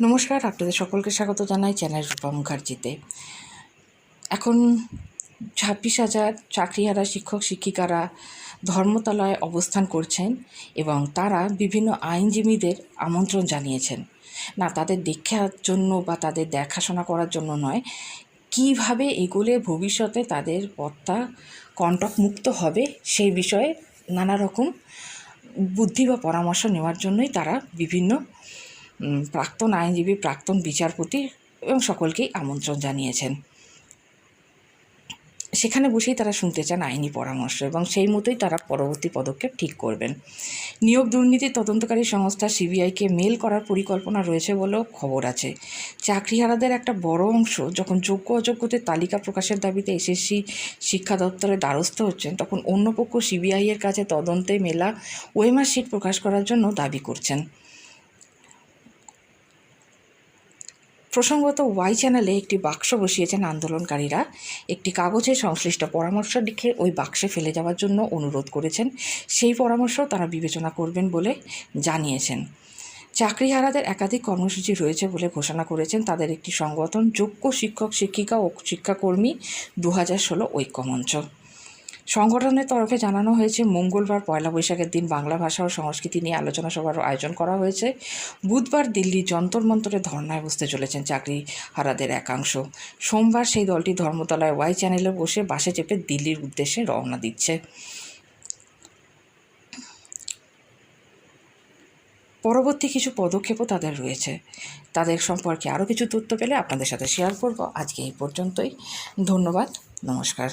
নমস্কার, আপনাদের সকলকে স্বাগত জানাই চ্যানেল রূপা মুখার্জিতে। এখন 26,000 চাকরিহারা শিক্ষক শিক্ষিকারা ধর্মতলায় অবস্থান করছেন এবং তারা বিভিন্ন আইনজীবীদের আমন্ত্রণ জানিয়েছেন। না তাদের দেখার জন্য বা তাদের দেখাশোনা করার জন্য নয়, কিভাবে এগোলে ভবিষ্যতে তাদের পথটা কণ্টকমুক্ত হবে সেই বিষয়ে নানা রকম বুদ্ধি বা পরামর্শ নেওয়ার জন্যই তারা বিভিন্ন প্রাক্তন আইনজীবী, প্রাক্তন বিচারপতি এবং সকলকেই আমন্ত্রণ জানিয়েছেন। সেখানে বসেই তারা শুনতে চান আইনি পরামর্শ এবং সেই মতোই তারা পরবর্তী পদক্ষেপ ঠিক করবেন। নিয়োগ দুর্নীতি তদন্তকারী সংস্থা সিবিআইকে মেল করার পরিকল্পনা রয়েছে বলেও খবর আছে। চাকরিহারাদের একটা বড় অংশ যখন যোগ্য অযোগ্যদের তালিকা প্রকাশের দাবিতে এসএসসি শিক্ষা দপ্তরের দ্বারস্থ হচ্ছেন, তখন অন্য পক্ষ সিবিআইয়ের কাছে তদন্তে মেলা ওএমআর শিট প্রকাশ করার জন্য দাবি করছেন। প্রসঙ্গত ওয়াই চ্যানেলে একটি বাক্স বসিয়েছেন আন্দোলনকারীরা। একটি কাগজে সংশ্লিষ্ট পরামর্শ লিখে ওই বাক্সে ফেলে যাওয়ার জন্য অনুরোধ করেছেন। সেই পরামর্শ তারা বিবেচনা করবেন বলে জানিয়েছেন। চাকরিহারাদের একাধিক কর্মসূচি রয়েছে বলে ঘোষণা করেছেন তাদের একটি সংগঠন যোগ্য শিক্ষক শিক্ষিকা ও শিক্ষাকর্মী 2016 ঐক্যমঞ্চ। সংগঠনের তরফে জানানো হয়েছে, মঙ্গলবার পয়লা বৈশাখের দিন বাংলা ভাষা ও সংস্কৃতি নিয়ে আলোচনা সভার আয়োজন করা হয়েছে। বুধবার দিল্লির যন্তর মন্তরে ধর্নায় বসতে চলেছেন চাকরিহারাদের একাংশ। সোমবার সেই দলটি ধর্মতলায় ওয়াই চ্যানেলে বসে বাসে চেপে দিল্লির উদ্দেশ্যে রওনা দিচ্ছে। পরবর্তী কিছু পদক্ষেপও তাদের রয়েছে। তাদের সম্পর্কে আরও কিছু তথ্য পেলে আপনাদের সাথে শেয়ার করব। আজকে এই পর্যন্তই। ধন্যবাদ, নমস্কার।